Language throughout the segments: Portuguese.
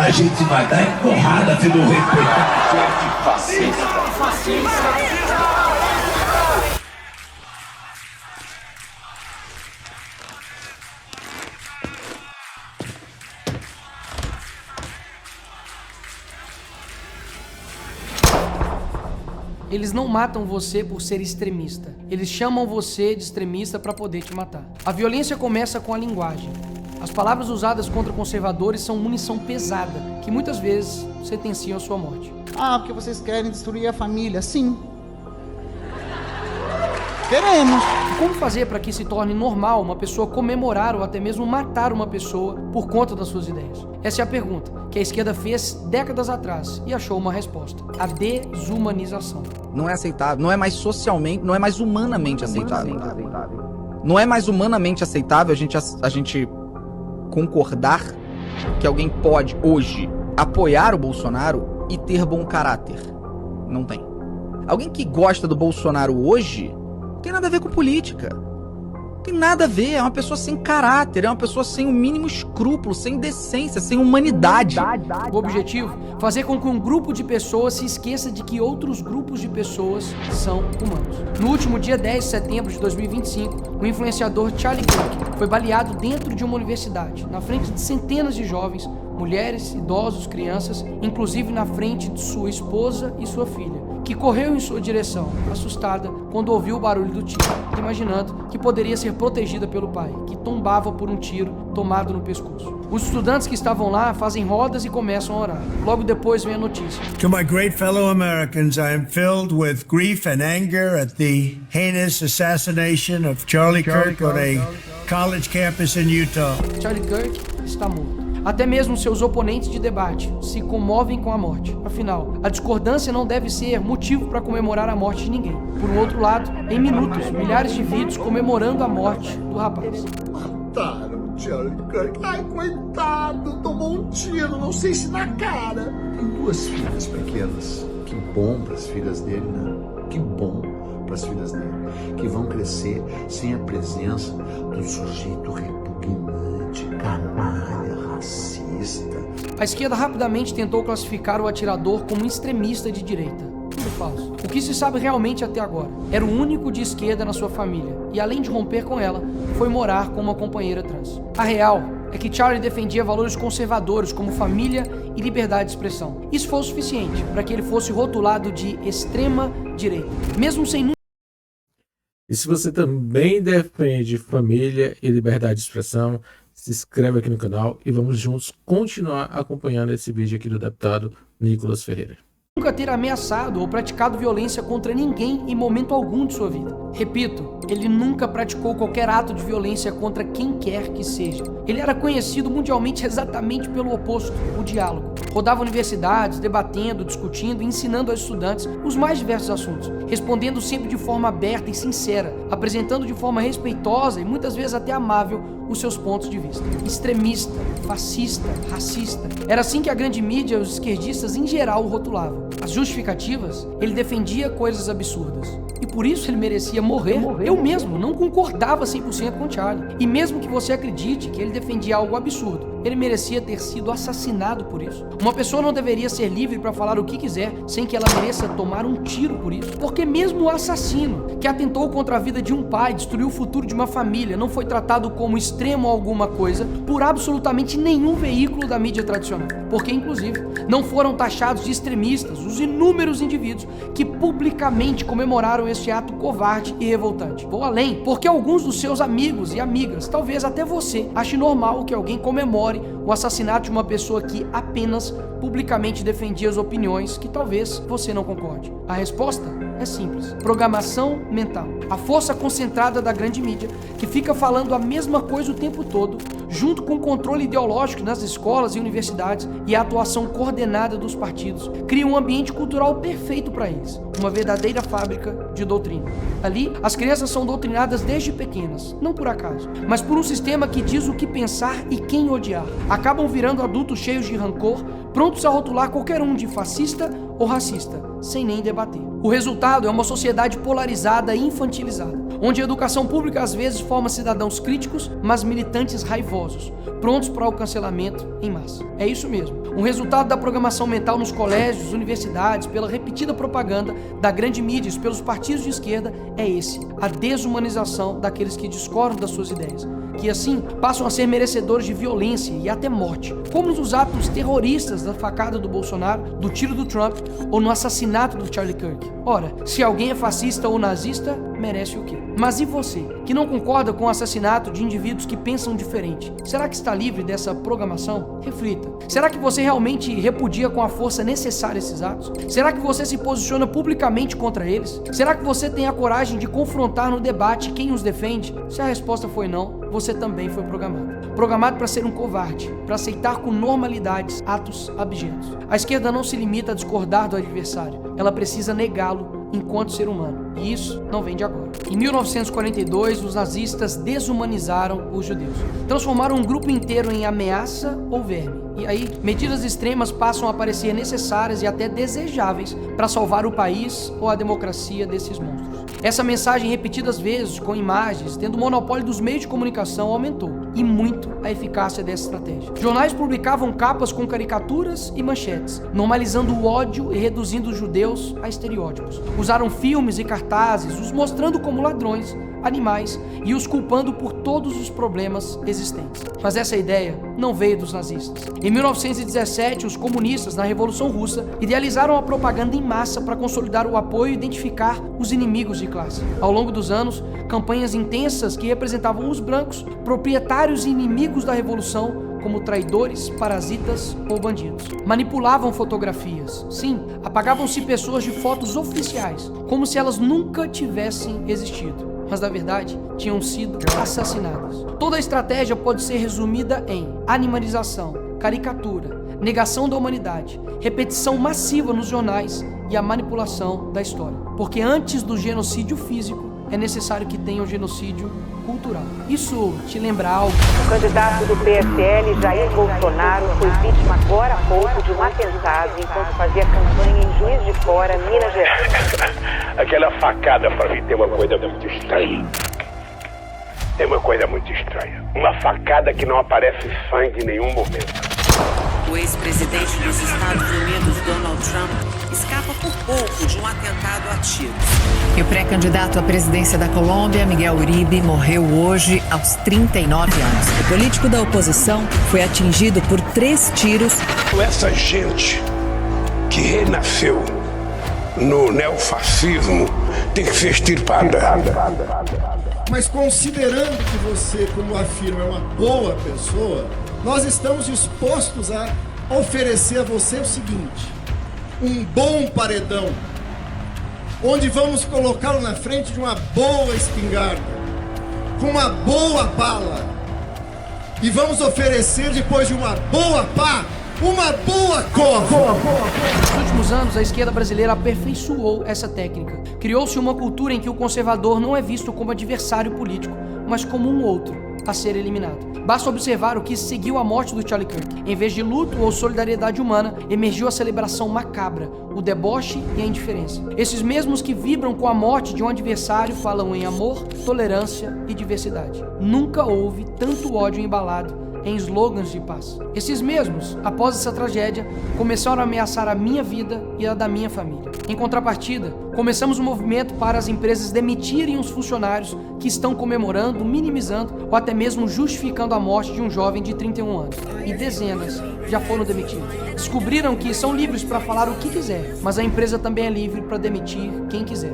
A gente vai dar em porrada se não respeitar. Gente fascista. Eles não matam você por ser extremista. Eles chamam você de extremista para poder te matar. A violência começa com a linguagem. As palavras usadas contra conservadores são munição pesada, que muitas vezes sentenciam a sua morte. Ah, porque vocês querem destruir a família? Sim. Queremos. Como fazer para que se torne normal uma pessoa comemorar ou até mesmo matar uma pessoa por conta das suas ideias? Essa é a pergunta que a esquerda fez décadas atrás e achou uma resposta: a desumanização. Não é aceitável, não é mais socialmente, não é mais humanamente aceitável. Não é mais humanamente aceitável a gente concordar que alguém pode hoje apoiar o Bolsonaro e ter bom caráter. Não tem. Alguém que gosta do Bolsonaro hoje não tem nada a ver com política. Não tem nada a ver, é uma pessoa sem caráter, é uma pessoa sem o mínimo escrúpulo, sem decência, sem humanidade. O objetivo? Fazer com que um grupo de pessoas se esqueça de que outros grupos de pessoas são humanos. No último dia 10 de setembro de 2025, o influenciador Charlie Kirk foi baleado dentro de uma universidade, na frente de centenas de jovens, mulheres, idosos, crianças, inclusive na frente de sua esposa e sua filha, que correu em sua direção, assustada, quando ouviu o barulho do tiro, imaginando que poderia ser protegida pelo pai, que tombava por um tiro tomado no pescoço. Os estudantes que estavam lá fazem rodas e começam a orar. Logo depois vem a notícia. To my great fellow Americans, I am filled with grief and anger at the heinous assassination of Charlie Kirk on a college campus in Utah. Charlie Kirk está morto. Até mesmo seus oponentes de debate se comovem com a morte. Afinal, a discordância não deve ser motivo para comemorar a morte de ninguém. Por um outro lado, em minutos, milhares de vídeos comemorando a morte do rapaz. Mataram o Charlie Kirk. Ai, coitado, tomou um tiro, não sei se na cara. Tem duas filhas pequenas. Que bom para as filhas dele, né? Que bom para as filhas dele. Que vão crescer sem a presença do sujeito repugnante, canalha, racista. A esquerda rapidamente tentou classificar o atirador como extremista de direita. Tudo falso. O que se sabe realmente até agora? Era o único de esquerda na sua família e, além de romper com ela, foi morar com uma companheira trans. A real é que Charlie defendia valores conservadores como família e liberdade de expressão. Isso foi o suficiente para que ele fosse rotulado de extrema direita, mesmo sem. E se você também defende família e liberdade de expressão, se inscreve aqui no canal e vamos juntos continuar acompanhando esse vídeo aqui do deputado Nicolas Ferreira. Nunca ter ameaçado ou praticado violência contra ninguém em momento algum de sua vida. Repito, ele nunca praticou qualquer ato de violência contra quem quer que seja. Ele era conhecido mundialmente exatamente pelo oposto, o diálogo. Rodava universidades, debatendo, discutindo e ensinando aos estudantes os mais diversos assuntos, respondendo sempre de forma aberta e sincera, apresentando de forma respeitosa e muitas vezes até amável os seus pontos de vista. Extremista, fascista, racista. Era assim que a grande mídia e os esquerdistas em geral o rotulavam. As justificativas? Ele defendia coisas absurdas. E por isso ele merecia morrer. Eu mesmo não concordava 100% com Charlie. E mesmo que você acredite que ele defendia algo absurdo, ele merecia ter sido assassinado por isso. Uma pessoa não deveria ser livre para falar o que quiser sem que ela mereça tomar um tiro por isso. Porque mesmo o assassino que atentou contra a vida de um pai, destruiu o futuro de uma família, não foi tratado como extremo alguma coisa por absolutamente nenhum veículo da mídia tradicional. Porque, inclusive, não foram taxados de extremistas os inúmeros indivíduos que publicamente comemoraram este ato covarde e revoltante. Vou além, porque alguns dos seus amigos e amigas, talvez até você, ache normal que alguém comemore o assassinato de uma pessoa que apenas publicamente defendia as opiniões que talvez você não concorde. A resposta é simples: programação mental. A força concentrada da grande mídia, que fica falando a mesma coisa o tempo todo, junto com o controle ideológico nas escolas e universidades e a atuação coordenada dos partidos, cria um ambiente cultural perfeito para eles, uma verdadeira fábrica de doutrina. Ali, as crianças são doutrinadas desde pequenas, não por acaso, mas por um sistema que diz o que pensar e quem odiar. Acabam virando adultos cheios de rancor, prontos a rotular qualquer um de fascista ou racista, sem nem debater. O resultado é uma sociedade polarizada e infantilizada, onde a educação pública às vezes forma cidadãos críticos, mas militantes raivosos, prontos para o cancelamento em massa. É isso mesmo. Um resultado da programação mental nos colégios, universidades, pela repetida propaganda da grande mídia e pelos partidos de esquerda é esse: a desumanização daqueles que discordam das suas ideias, que assim passam a ser merecedores de violência e até morte, como nos atos terroristas da facada do Bolsonaro, do tiro do Trump ou no assassinato do Charlie Kirk. Ora, se alguém é fascista ou nazista, merece o quê? Mas e você, que não concorda com o assassinato de indivíduos que pensam diferente? Será que está livre dessa programação? Reflita. Será que você realmente repudia com a força necessária esses atos? Será que você se posiciona publicamente contra eles? Será que você tem a coragem de confrontar no debate quem os defende? Se a resposta foi não, você também foi programado. Programado para ser um covarde, para aceitar com normalidade atos abjetos. A esquerda não se limita a discordar do adversário, ela precisa negá-lo enquanto ser humano. E isso não vem de agora. Em 1942, os nazistas desumanizaram os judeus. Transformaram um grupo inteiro em ameaça ou verme. E aí, medidas extremas passam a parecer necessárias e até desejáveis para salvar o país ou a democracia desses monstros. Essa mensagem, repetidas vezes, com imagens, tendo o monopólio dos meios de comunicação, aumentou, e muito, a eficácia dessa estratégia. Jornais publicavam capas com caricaturas e manchetes, normalizando o ódio e reduzindo os judeus a estereótipos. Usaram filmes e cartazes, os mostrando como ladrões, animais e os culpando por todos os problemas existentes. Mas essa ideia não veio dos nazistas. Em 1917, os comunistas, na Revolução Russa, idealizaram a propaganda em massa para consolidar o apoio e identificar os inimigos de classe. Ao longo dos anos, campanhas intensas que representavam os brancos, proprietários e inimigos da Revolução, como traidores, parasitas ou bandidos. Manipulavam fotografias. Sim, apagavam-se pessoas de fotos oficiais, como se elas nunca tivessem existido. Mas na verdade tinham sido assassinadas. Toda a estratégia pode ser resumida em animalização, caricatura, negação da humanidade, repetição massiva nos jornais e a manipulação da história. Porque antes do genocídio físico, é necessário que tenha um genocídio cultural. Isso te lembra algo? O candidato do PSL, Jair Bolsonaro, foi vítima agora há pouco de um atentado enquanto fazia campanha em Juiz de Fora, Minas Gerais. Aquela facada, pra mim, tem uma coisa muito estranha. Tem uma coisa muito estranha. Uma facada que não aparece sangue em nenhum momento. O ex-presidente dos Estados Unidos, Donald Trump, escapa por pouco de um atentado a tiros. E o pré-candidato à presidência da Colômbia, Miguel Uribe, morreu hoje aos 39 anos. O político da oposição foi atingido por 3 tiros. Essa gente que renasceu no neofascismo tem que ser extirpada. Mas considerando que você, como afirma, é uma boa pessoa, nós estamos dispostos a oferecer a você o seguinte: um bom paredão, onde vamos colocá-lo na frente de uma boa espingarda, com uma boa bala, e vamos oferecer, depois de uma boa pá, uma boa cova. Nos últimos anos, a esquerda brasileira aperfeiçoou essa técnica. Criou-se uma cultura em que o conservador não é visto como adversário político, mas como um outro a ser eliminado. Basta observar o que seguiu a morte do Charlie Kirk. Em vez de luto ou solidariedade humana, emergiu a celebração macabra, o deboche e a indiferença. Esses mesmos que vibram com a morte de um adversário falam em amor, tolerância e diversidade. Nunca houve tanto ódio embalado em slogans de paz. Esses mesmos, após essa tragédia, começaram a ameaçar a minha vida e a da minha família. Em contrapartida, começamos um movimento para as empresas demitirem os funcionários que estão comemorando, minimizando ou até mesmo justificando a morte de um jovem de 31 anos. E dezenas já foram demitidos. Descobriram que são livres para falar o que quiser, mas a empresa também é livre para demitir quem quiser.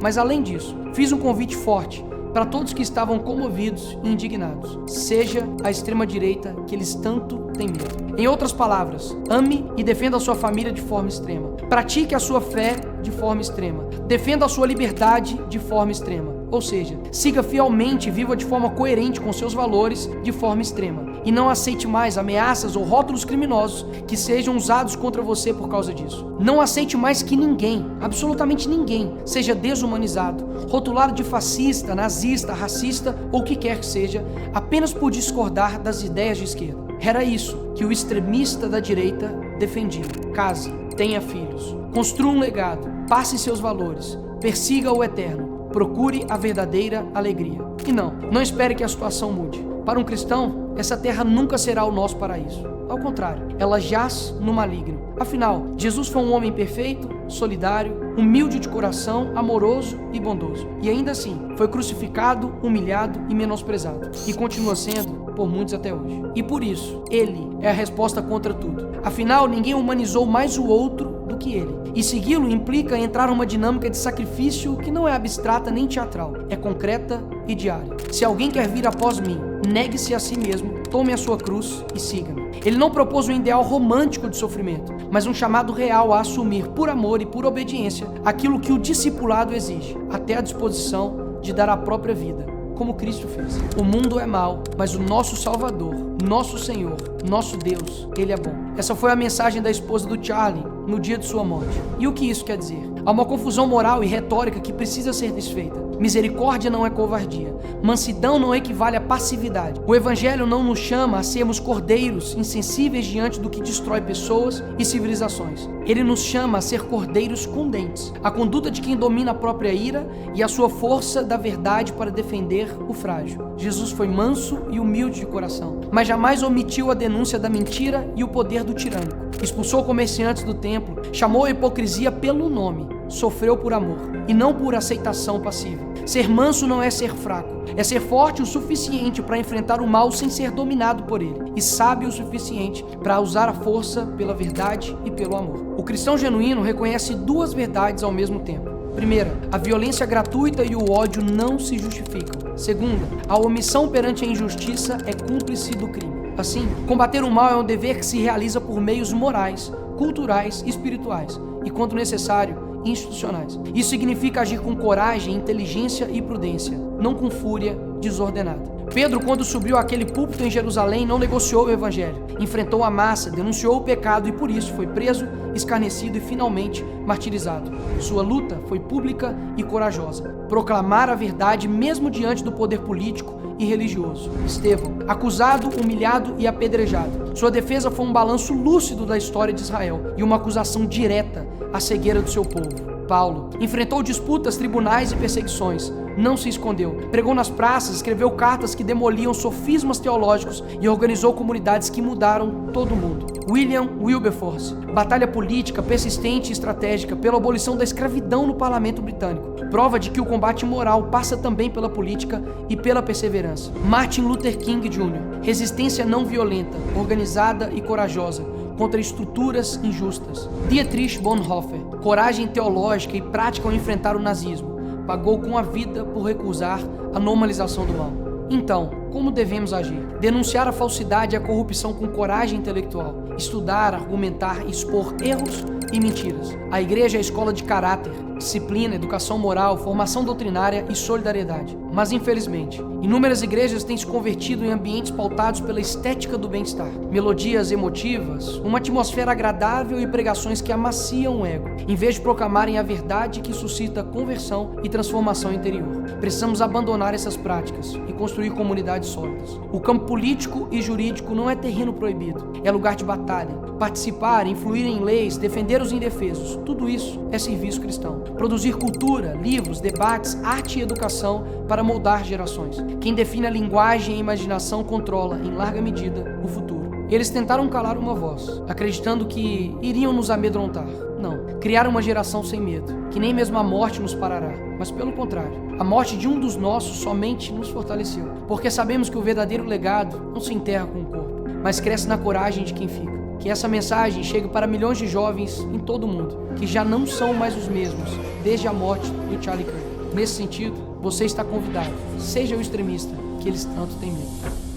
Mas além disso, fiz um convite forte para todos que estavam comovidos e indignados. Seja a extrema-direita que eles tanto têm medo. Em outras palavras, ame e defenda a sua família de forma extrema. Pratique a sua fé de forma extrema. Defenda a sua liberdade de forma extrema. Ou seja, siga fielmente e viva de forma coerente com seus valores de forma extrema. E não aceite mais ameaças ou rótulos criminosos que sejam usados contra você por causa disso. Não aceite mais que ninguém, absolutamente ninguém, seja desumanizado, rotulado de fascista, nazista, racista ou o que quer que seja, apenas por discordar das ideias de esquerda. Era isso que o extremista da direita defendia. Case, tenha filhos, construa um legado, passe seus valores, persiga o eterno. Procure a verdadeira alegria. E não espere que a situação mude. Para um cristão, essa terra nunca será o nosso paraíso. Ao contrário, ela jaz no maligno. Afinal, Jesus foi um homem perfeito, solidário, humilde de coração, amoroso e bondoso. E ainda assim, foi crucificado, humilhado e menosprezado. E continua sendo por muitos até hoje. E por isso, ele é a resposta contra tudo. Afinal, ninguém humanizou mais o outro do que ele. E segui-lo implica entrar numa dinâmica de sacrifício que não é abstrata nem teatral, é concreta e diária. Se alguém quer vir após mim, negue-se a si mesmo, tome a sua cruz e siga-me. Ele não propôs um ideal romântico de sofrimento, mas um chamado real a assumir por amor e por obediência aquilo que o discipulado exige, até a disposição de dar a própria vida, como Cristo fez. O mundo é mau, mas o nosso Salvador, nosso Senhor, nosso Deus, Ele é bom. Essa foi a mensagem da esposa do Charlie no dia de sua morte. E o que isso quer dizer? Há uma confusão moral e retórica que precisa ser desfeita. Misericórdia não é covardia. Mansidão não equivale a passividade. O Evangelho não nos chama a sermos cordeiros insensíveis diante do que destrói pessoas e civilizações. Ele nos chama a ser cordeiros com dentes. A conduta de quem domina a própria ira e a sua força da verdade para defender o frágil. Jesus foi manso e humilde de coração, mas jamais omitiu a denúncia da mentira e o poder do tirânico. Expulsou comerciantes do templo, chamou a hipocrisia pelo nome, sofreu por amor e não por aceitação passiva. Ser manso não é ser fraco, é ser forte o suficiente para enfrentar o mal sem ser dominado por ele, e sábio o suficiente para usar a força pela verdade e pelo amor. O cristão genuíno reconhece duas verdades ao mesmo tempo. Primeira, a violência gratuita e o ódio não se justificam. Segunda, a omissão perante a injustiça é cúmplice do crime. Assim, combater o mal é um dever que se realiza por meios morais, culturais e espirituais, e, quando necessário, institucionais. Isso significa agir com coragem, inteligência e prudência, não com fúria desordenada. Pedro, quando subiu àquele púlpito em Jerusalém, não negociou o evangelho, enfrentou a massa, denunciou o pecado e por isso foi preso, escarnecido e finalmente martirizado. Sua luta foi pública e corajosa. Proclamar a verdade mesmo diante do poder político e religioso. Estevão, acusado, humilhado e apedrejado. Sua defesa foi um balanço lúcido da história de Israel e uma acusação direta à cegueira do seu povo. Paulo enfrentou disputas, tribunais e perseguições. Não se escondeu. Pregou nas praças, escreveu cartas que demoliam sofismas teológicos e organizou comunidades que mudaram todo o mundo. William Wilberforce, batalha política persistente e estratégica pela abolição da escravidão no parlamento britânico. Prova de que o combate moral passa também pela política e pela perseverança. Martin Luther King Jr., resistência não violenta, organizada e corajosa contra estruturas injustas. Dietrich Bonhoeffer, coragem teológica e prática ao enfrentar o nazismo. Pagou com a vida por recusar a normalização do mal. Então, como devemos agir? Denunciar a falsidade e a corrupção com coragem intelectual. Estudar, argumentar, expor erros e mentiras. A igreja é a escola de caráter, disciplina, educação moral, formação doutrinária e solidariedade. Mas, infelizmente, inúmeras igrejas têm se convertido em ambientes pautados pela estética do bem-estar. Melodias emotivas, uma atmosfera agradável e pregações que amaciam o ego, em vez de proclamarem a verdade que suscita conversão e transformação interior. Precisamos abandonar essas práticas e construir comunidades sólidas. O campo político e jurídico não é terreno proibido, é lugar de batalha. Participar, influir em leis, defender os indefesos, tudo isso é serviço cristão. Produzir cultura, livros, debates, arte e educação para moldar gerações. Quem define a linguagem e a imaginação controla, em larga medida, o futuro. Eles tentaram calar uma voz, acreditando que iriam nos amedrontar. Não, criaram uma geração sem medo, que nem mesmo a morte nos parará. Mas pelo contrário, a morte de um dos nossos somente nos fortaleceu. Porque sabemos que o verdadeiro legado não se enterra com o corpo, mas cresce na coragem de quem fica. Que essa mensagem chegue para milhões de jovens em todo o mundo, que já não são mais os mesmos, desde a morte do Charlie Kirk. Nesse sentido, você está convidado. Seja o extremista que eles tanto têm medo.